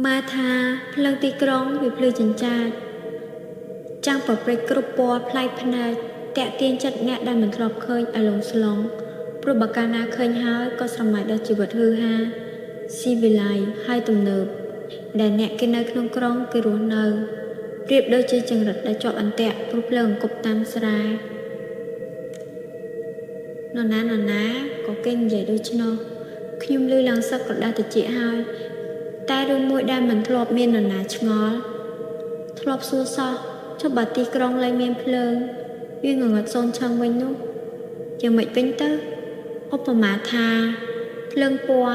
มาทาพลังตีกรองวิพลือจันจาจังปรับไปกรุปปอพลายพนาแตะเตียนจัดแนะได้เหมือนทรอบเคยอารมณ์สลองปรุบการนาเคยหายก็สมัยได้จีบทือฮาซีวิไลให้ตุ่มเนิบแต่แนะกินในขนมกรองกิรุนเนอเรียบโดยจีจังรัดได้จอบอันแตะปรุเพลิงกบตามสลายนอนนะก็เก่งใหญ่โดยชนอขยุมลือหลังสักกดได้แต่จีหายแต่ดูมวยได้เหมือนทรอบเมียนนาชงอทรอบซัวซอชอบบาตีกรองลายเมียนเพลิงวิ่งงัดโซนช่างไว้นุยังไม่เป็นเตออุปมาทาเพลิงปัว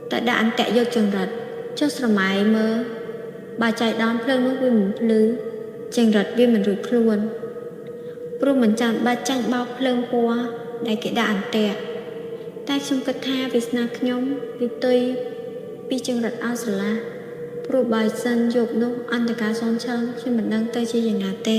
แต่ด่านแตะโยจังรัดเจ้าสมัยเมื่อบาใจดอนเพลิงนุวิ่งพลือจังรัดวิ่งมันรุดพลวนปรุเหมือนจานบาจังเบาเพลิงปัวได้แก่ด่านแตะแต่ชมกระทาวิสนาขยมวิตุยปีจังรัดอาสละปรุบายซันหยกนุอันตกาซ้อนช่างที่เหมือนดังเตยชีอย่างนาเต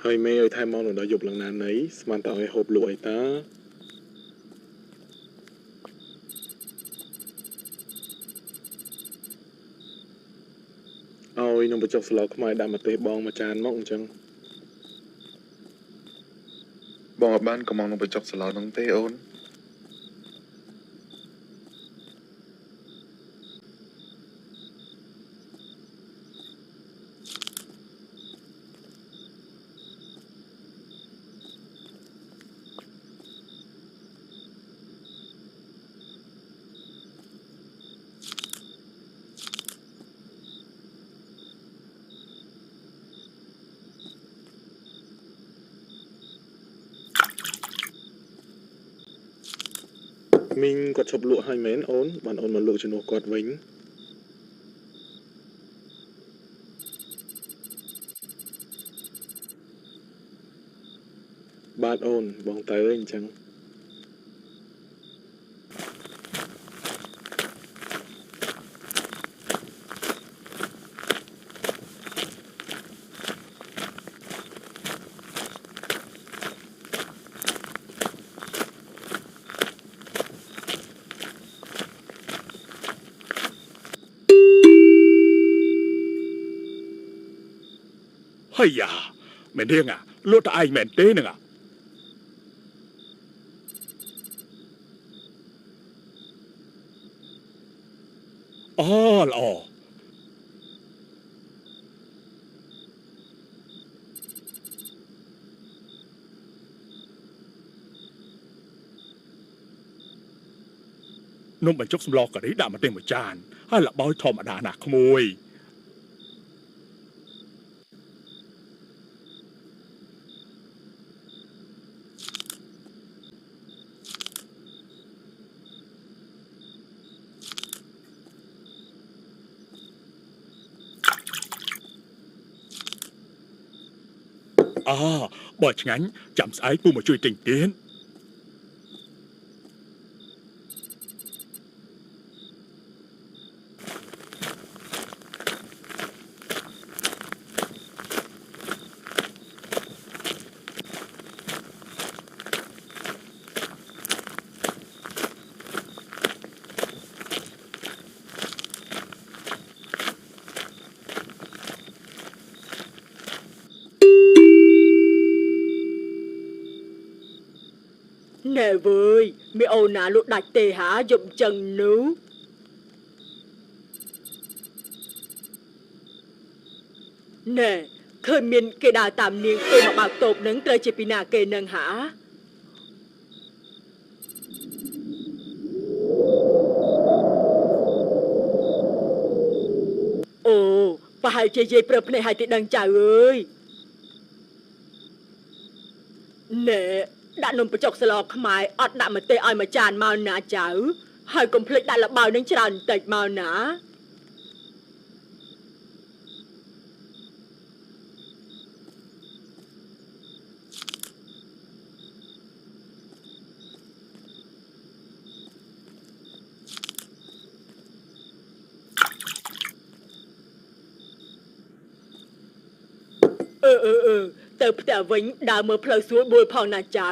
ហើយមេឲ្យថែមមកនៅដល់យប់ឡើងណានៃស្មានតឲ្យហូបលក់អីតា ឲ្យនំបញ្ចុកស្លខ្មែរដាក់ម្ទេសបងមួយចានមកអញ្ចឹង បងអត់បានកំងនំបញ្ចុកសាឡនឹងទេអូន មីងគាត់ឈប់លក់ហើយមែនអូនបានអូនមកលក់ជំនួសគាត់វិញបាទអូនបងទៅអញ្ចឹង ហើយយ៉ាមែនទេលក់តែឯងមែនទេនឹងអូល្អនំបញ្ចុកសម្លការីដាក់មកទេមួយចានហើយលបោយធម្មតាណាក្មួយបើឆ្ងាញ់ចាំស្អែកពូមកជួយទិញទៀតណែវើយមីអូនណាលក់ដាច់ទេហាយប់ចឹងនោះណែឃើញមានគេដើរតាមនាងទៅមកបើកតូបនឹងត្រូវជាពីណាគេនឹងហាអូប្រហែលជាយាយប្រើភ្នែកឲ្យទីដឹងចៅអើយណែដាក់នំបញ្ចុកស្លខ្មែរអត់ដាក់ម្ទេសឲ្យមួយចានមកណាចៅហើយកុំភ្លេចដាក់លបៅនឹងច្រើនបន្តិចមកណាទៅផ្ទះវិញដើរមើលផ្លូវស្រួលបួលផងណាចៅ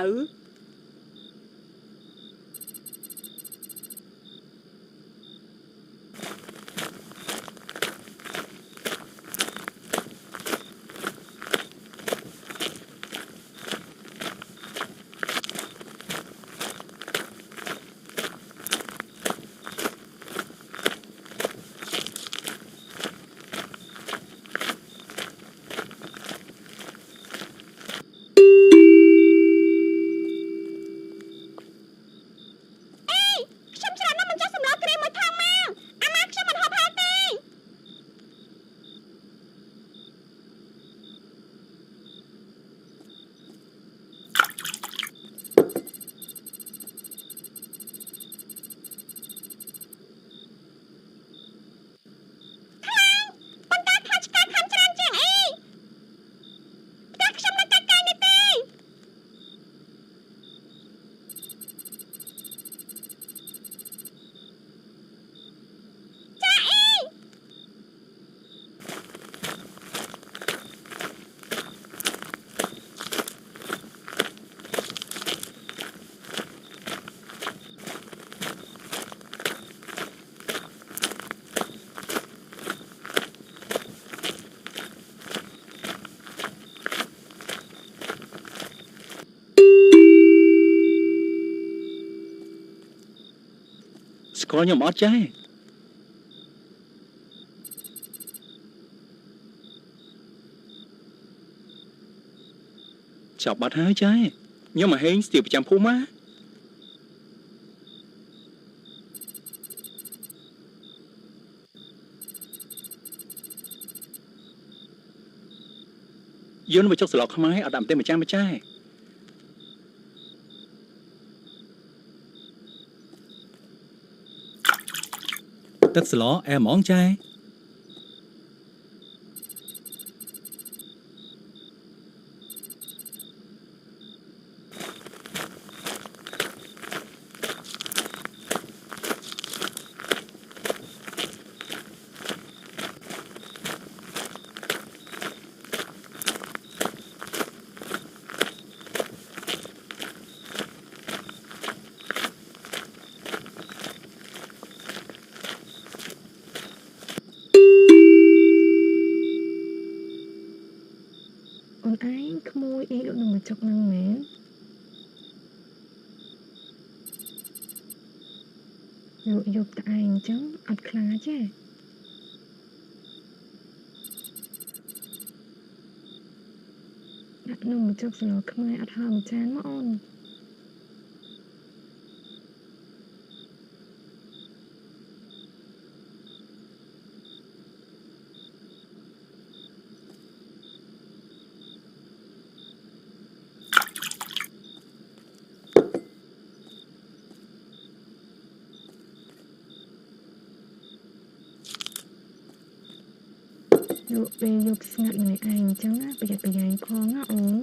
ស្គាល់ខ្ញុំអត់ចាចាប់បាត់ហើយចាខ្ញុំមកហេងស្ទាបប្រចាំភូមិណាយន្តមកចុកស្លកខ្មែរអត់ដាក់ទេម្ចាស់ទឹកស្លអែហ្មងចាអូនឯងក្មួយអីលោកនឹងមកចុកនឹងមែនលោកយកតែឯងអញ្ចឹងអត់ខ្លាចទេដាក់នំមកចុកស្លខ្មែរអត់ហើមួយចានមកអូនលោកពេលយកស្ងាត់មួយឯងអញ្ចឹងណាប្រយ័ត្នប្រយែងផងណាអូន